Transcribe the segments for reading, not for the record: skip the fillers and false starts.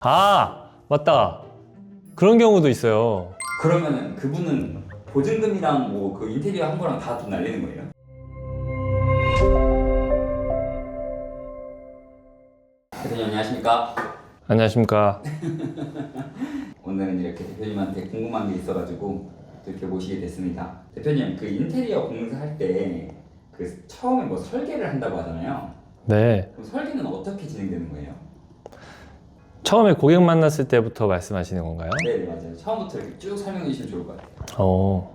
아, 맞다. 그런 경우도 있어요. 그러면은 그분은 보증금이랑 뭐 그 인테리어 한 거랑 다 돈 날리는 거예요? 대표님 안녕하십니까? 안녕하십니까. 오늘은 이렇게 대표님한테 궁금한 게 있어가지고 또 이렇게 모시게 됐습니다. 대표님 그 인테리어 공사할 때 그 처음에 뭐 설계를 한다고 하잖아요. 네. 그럼 설계는 어떻게 진행되는 거예요? 처음에 고객 만났을 때부터 말씀하시는 건가요? 네, 맞아요. 처음부터 이렇게 쭉 설명해 주시면 좋을 것 같아요.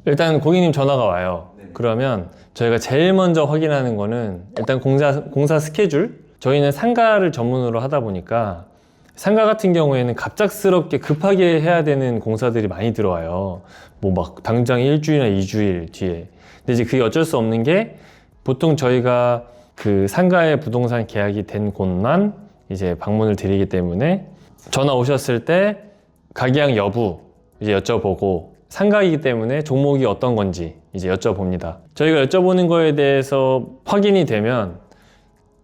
일단 고객님 전화가 와요. 네네. 그러면 저희가 제일 먼저 확인하는 거는 일단 공사 스케줄. 저희는 상가를 전문으로 하다 보니까 상가 같은 경우에는 갑작스럽게 급하게 해야 되는 공사들이 많이 들어와요. 뭐 막 당장 일주일이나 2주일 뒤에. 근데 이제 그게 어쩔 수 없는 게 보통 저희가 그 상가의 부동산 계약이 된 곳만 이제 방문을 드리기 때문에 전화 오셨을 때 가계약 여부 이제 여쭤보고 상가이기 때문에 종목이 어떤 건지 이제 여쭤봅니다. 저희가 여쭤보는 거에 대해서 확인이 되면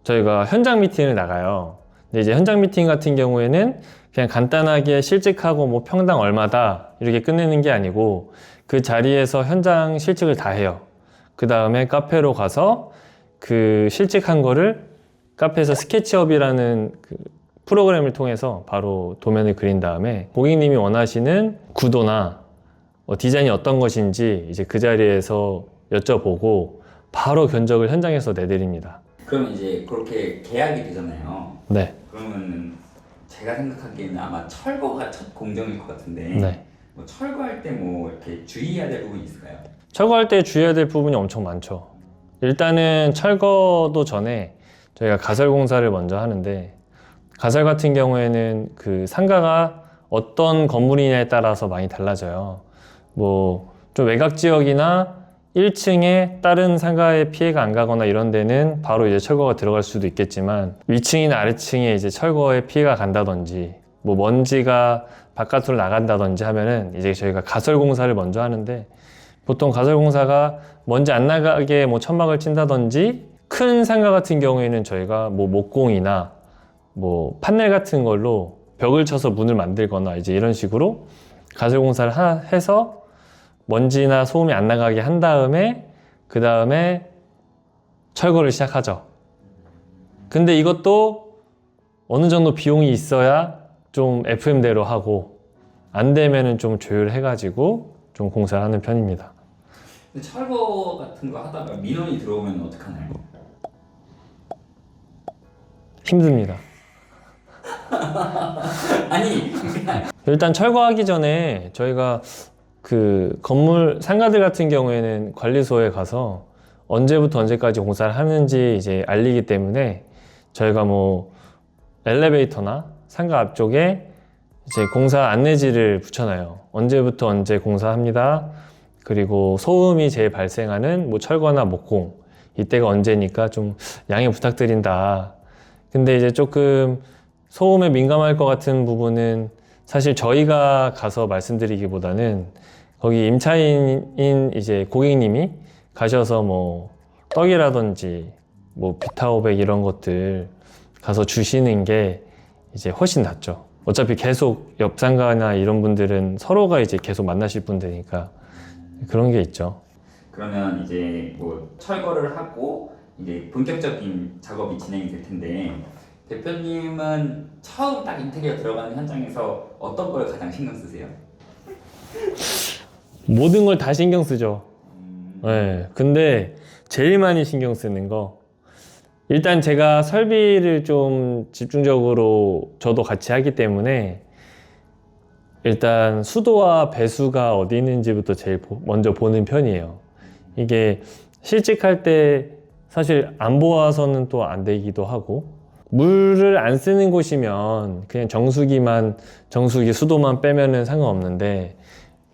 저희가 현장 미팅을 나가요. 근데 이제 현장 미팅 같은 경우에는 그냥 간단하게 실측하고 뭐 평당 얼마다 이렇게 끝내는 게 아니고 그 자리에서 현장 실측을 다 해요. 그 다음에 카페로 가서 그 실측한 거를 카페에서 스케치업이라는 그 프로그램을 통해서 바로 도면을 그린 다음에 고객님이 원하시는 구도나 디자인이 어떤 것인지 이제 그 자리에서 여쭤보고 바로 견적을 현장에서 내드립니다. 그럼 이제 그렇게 계약이 되잖아요. 네. 그러면은 제가 생각하기에는 아마 철거가 첫 공정일 것 같은데 네. 뭐 철거할 때 뭐 이렇게 주의해야 될 부분이 있을까요? 철거할 때 주의해야 될 부분이 엄청 많죠. 일단은 철거도 전에 저희가 가설 공사를 먼저 하는데 가설 같은 경우에는 그 상가가 어떤 건물이냐에 따라서 많이 달라져요. 뭐 좀 외곽 지역이나 1층에 다른 상가에 피해가 안 가거나 이런 데는 바로 이제 철거가 들어갈 수도 있겠지만 위층이나 아래층에 이제 철거에 피해가 간다든지 뭐 먼지가 바깥으로 나간다든지 하면은 이제 저희가 가설 공사를 먼저 하는데 보통 가설 공사가 먼지 안 나가게 뭐 천막을 친다든지 큰 상가 같은 경우에는 저희가 뭐 목공이나 뭐 판넬 같은 걸로 벽을 쳐서 문을 만들거나 이제 이런 식으로 가설 공사를 해서 먼지나 소음이 안 나가게 한 다음에 그 다음에 철거를 시작하죠. 근데 이것도 어느 정도 비용이 있어야 좀 FM대로 하고 안 되면은 좀 조율해가지고 좀 공사를 하는 편입니다. 근데 철거 같은 거 하다가 민원이 들어오면 어떡하나요? 힘듭니다. 아니 일단 철거하기 전에 저희가 그 건물 상가들 같은 경우에는 관리소에 가서 언제부터 언제까지 공사를 하는지 이제 알리기 때문에 저희가 뭐 엘리베이터나 상가 앞쪽에 이제 공사 안내지를 붙여놔요. 언제부터 언제 공사합니다. 그리고 소음이 제일 발생하는 뭐 철거나 목공 이때가 언제니까 좀 양해 부탁드린다. 근데 이제 조금 소음에 민감할 것 같은 부분은 사실 저희가 가서 말씀드리기보다는 거기 임차인인 이제 고객님이 가셔서 뭐 떡이라든지 뭐 비타오백 이런 것들 가서 주시는 게 이제 훨씬 낫죠. 어차피 계속 옆 상가나 이런 분들은 서로가 이제 계속 만나실 분들이니까 그런 게 있죠. 그러면 이제 뭐 철거를 하고 이제 본격적인 작업이 진행이 될 텐데 대표님은 처음 딱 인테리어 들어가는 현장에서 어떤 걸 가장 신경 쓰세요? 모든 걸 다 신경 쓰죠. 네, 근데 제일 많이 신경 쓰는 거 일단 제가 설비를 좀 집중적으로 저도 같이 하기 때문에 일단 수도와 배수가 어디 있는지부터 제일 먼저 보는 편이에요. 이게 실직할 때 사실 안 보아서는 또 안 되기도 하고 물을 안 쓰는 곳이면 그냥 정수기 수도만 빼면은 상관없는데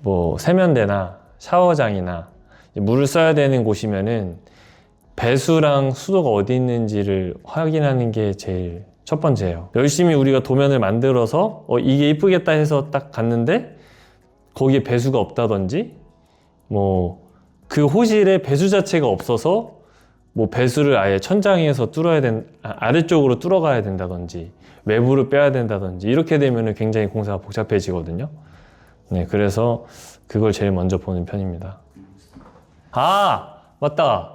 뭐 세면대나 샤워장이나 물을 써야 되는 곳이면은 배수랑 수도가 어디 있는지를 확인하는 게 제일 첫 번째예요. 열심히 우리가 도면을 만들어서 이게 이쁘겠다 해서 딱 갔는데 거기에 배수가 없다든지 뭐 그 호실에 배수 자체가 없어서 뭐 배수를 아예 천장에서 아래쪽으로 뚫어가야 된다든지 외부를 빼야 된다든지 이렇게 되면 굉장히 공사가 복잡해지거든요. 네, 그래서 그걸 제일 먼저 보는 편입니다. 아, 맞다.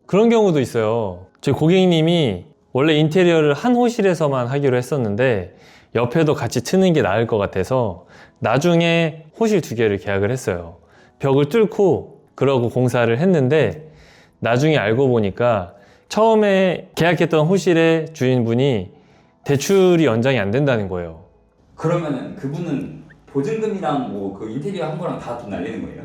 그런 경우도 있어요. 저희 고객님이 원래 인테리어를 한 호실에서만 하기로 했었는데 옆에도 같이 트는 게 나을 것 같아서 나중에 호실 2개를 계약을 했어요. 벽을 뚫고 그러고 공사를 했는데 나중에 알고 보니까 처음에 계약했던 호실의 주인분이 대출이 연장이 안 된다는 거예요. 그러면은 그분은 보증금이랑 뭐 그 인테리어 한 거랑 다 돈 날리는 거예요?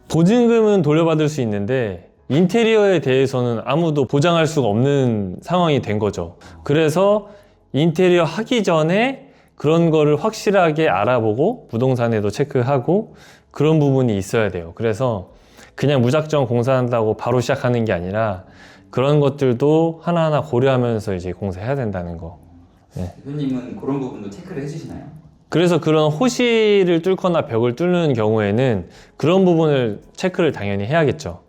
보증금은 돌려받을 수 있는데 인테리어에 대해서는 아무도 보장할 수가 없는 상황이 된 거죠. 그래서 인테리어 하기 전에 그런 거를 확실하게 알아보고 부동산에도 체크하고 그런 부분이 있어야 돼요. 그래서 그냥 무작정 공사한다고 바로 시작하는 게 아니라 그런 것들도 하나하나 고려하면서 이제 공사해야 된다는 거. 네. 대표님은 그런 부분도 체크를 해주시나요? 그래서 그런 호실을 뚫거나 벽을 뚫는 경우에는 그런 부분을 체크를 당연히 해야겠죠.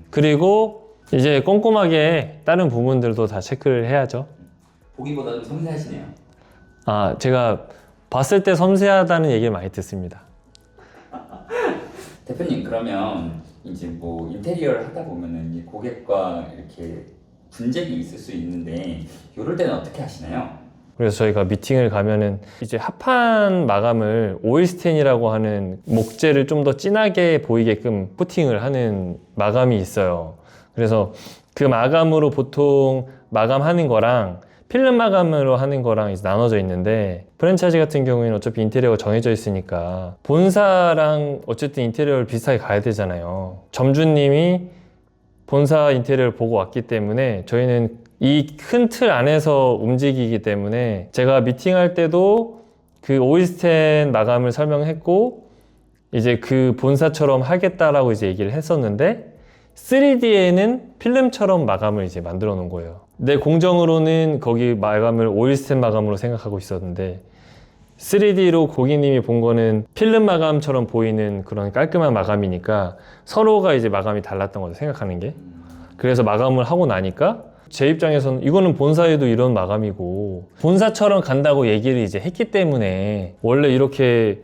그리고 이제 꼼꼼하게 다른 부분들도 다 체크를 해야죠. 보기보다 좀 섬세하시네요. 아, 제가 봤을 때 섬세하다는 얘기를 많이 듣습니다. 대표님 그러면 이제 뭐 인테리어를 하다 보면은 이제 고객과 이렇게 분쟁이 있을 수 있는데 이럴 때는 어떻게 하시나요? 그래서 저희가 미팅을 가면은 이제 합판 마감을 오일스텐이라고 하는 목재를 좀 더 진하게 보이게끔 코팅을 하는 마감이 있어요. 그래서 그 마감으로 보통 마감하는 거랑 필름 마감으로 하는 거랑 이제 나눠져 있는데 프랜차이즈 같은 경우에는 어차피 인테리어가 정해져 있으니까 본사랑 어쨌든 인테리어를 비슷하게 가야 되잖아요. 점주님이 본사 인테리어를 보고 왔기 때문에 저희는 이 큰 틀 안에서 움직이기 때문에 제가 미팅할 때도 그 오일스텐 마감을 설명했고 이제 그 본사처럼 하겠다라고 이제 얘기를 했었는데 3D에는 필름처럼 마감을 이제 만들어 놓은 거예요. 내 공정으로는 거기 마감을 오일스텐 마감으로 생각하고 있었는데 3D로 고객님이 본 거는 필름 마감처럼 보이는 그런 깔끔한 마감이니까 서로가 이제 마감이 달랐던 거죠, 생각하는 게. 그래서 마감을 하고 나니까 제 입장에서는 이거는 본사에도 이런 마감이고 본사처럼 간다고 얘기를 이제 했기 때문에 원래 이렇게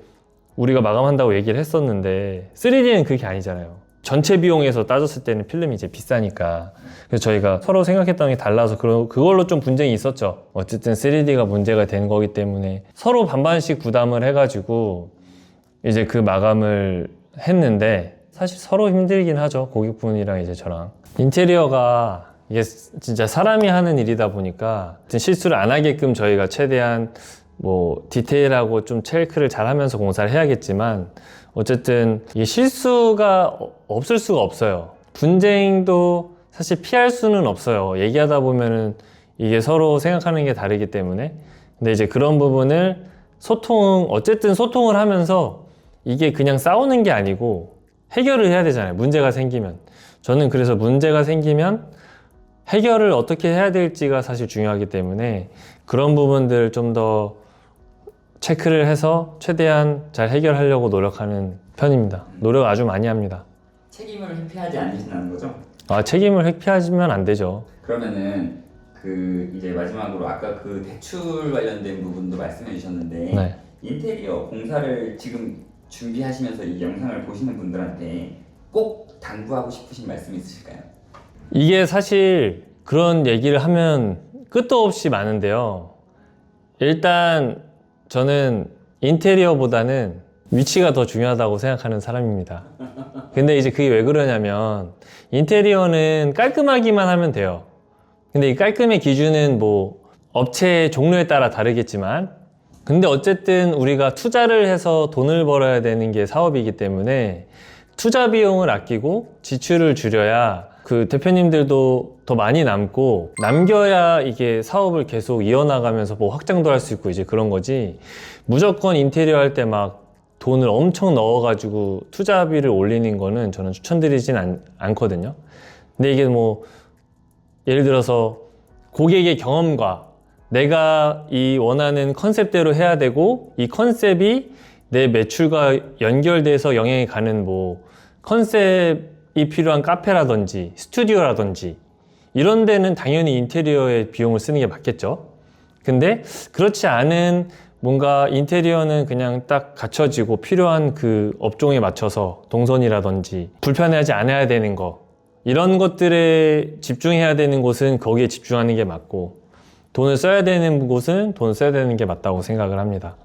우리가 마감한다고 얘기를 했었는데 3D는 그게 아니잖아요. 전체 비용에서 따졌을 때는 필름이 이제 비싸니까. 그래서 저희가 서로 생각했던 게 달라서 그걸로 좀 분쟁이 있었죠. 어쨌든 3D가 문제가 된 거기 때문에 서로 반반씩 부담을 해가지고 이제 그 마감을 했는데 사실 서로 힘들긴 하죠. 고객분이랑 이제 저랑. 인테리어가 이게 진짜 사람이 하는 일이다 보니까 실수를 안 하게끔 저희가 최대한 뭐 디테일하고 좀 체크를 잘 하면서 공사를 해야겠지만 어쨌든 이게 실수가 없을 수가 없어요. 분쟁도 사실 피할 수는 없어요. 얘기하다 보면은 이게 서로 생각하는 게 다르기 때문에. 근데 이제 그런 부분을 어쨌든 소통을 하면서 이게 그냥 싸우는 게 아니고 해결을 해야 되잖아요. 문제가 생기면. 저는 그래서 문제가 생기면 해결을 어떻게 해야 될지가 사실 중요하기 때문에 그런 부분들 좀 더 체크를 해서 최대한 잘 해결하려고 노력하는 편입니다. 노력 아주 많이 합니다. 책임을 회피하지 않으신다는 거죠? 아, 책임을 회피하면 안 되죠. 그러면은 그 이제 마지막으로 아까 그 대출 관련된 부분도 말씀해 주셨는데 네. 인테리어 공사를 지금 준비하시면서 이 영상을 보시는 분들한테 꼭 당부하고 싶으신 말씀 있으실까요? 이게 사실 그런 얘기를 하면 끝도 없이 많은데요. 일단 저는 인테리어보다는 위치가 더 중요하다고 생각하는 사람입니다. 근데 이제 그게 왜 그러냐면 인테리어는 깔끔하기만 하면 돼요. 근데 이 깔끔의 기준은 뭐 업체 종류에 따라 다르겠지만 근데 어쨌든 우리가 투자를 해서 돈을 벌어야 되는 게 사업이기 때문에 투자 비용을 아끼고 지출을 줄여야 그 대표님들도 더 많이 남고 남겨야 이게 사업을 계속 이어나가면서 뭐 확장도 할 수 있고 이제 그런 거지 무조건 인테리어 할 때 막 돈을 엄청 넣어가지고 투자비를 올리는 거는 저는 추천드리진 않거든요. 근데 이게 뭐 예를 들어서 고객의 경험과 내가 이 원하는 컨셉대로 해야 되고 이 컨셉이 내 매출과 연결돼서 영향이 가는 뭐 컨셉이 필요한 카페라든지 스튜디오라든지 이런 데는 당연히 인테리어에 비용을 쓰는 게 맞겠죠. 근데 그렇지 않은 뭔가 인테리어는 그냥 딱 갖춰지고 필요한 그 업종에 맞춰서 동선이라든지 불편해하지 않아야 되는 거 이런 것들에 집중해야 되는 곳은 거기에 집중하는 게 맞고 돈을 써야 되는 곳은 돈을 써야 되는 게 맞다고 생각을 합니다.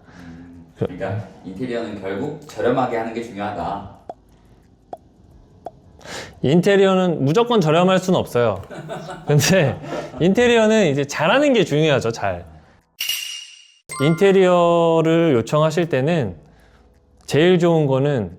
그러니까 인테리어는 결국 저렴하게 하는 게 중요하다. 인테리어는 무조건 저렴할 수는 없어요. 근데 인테리어는 이제 잘하는 게 중요하죠, 잘. 인테리어를 요청하실 때는 제일 좋은 거는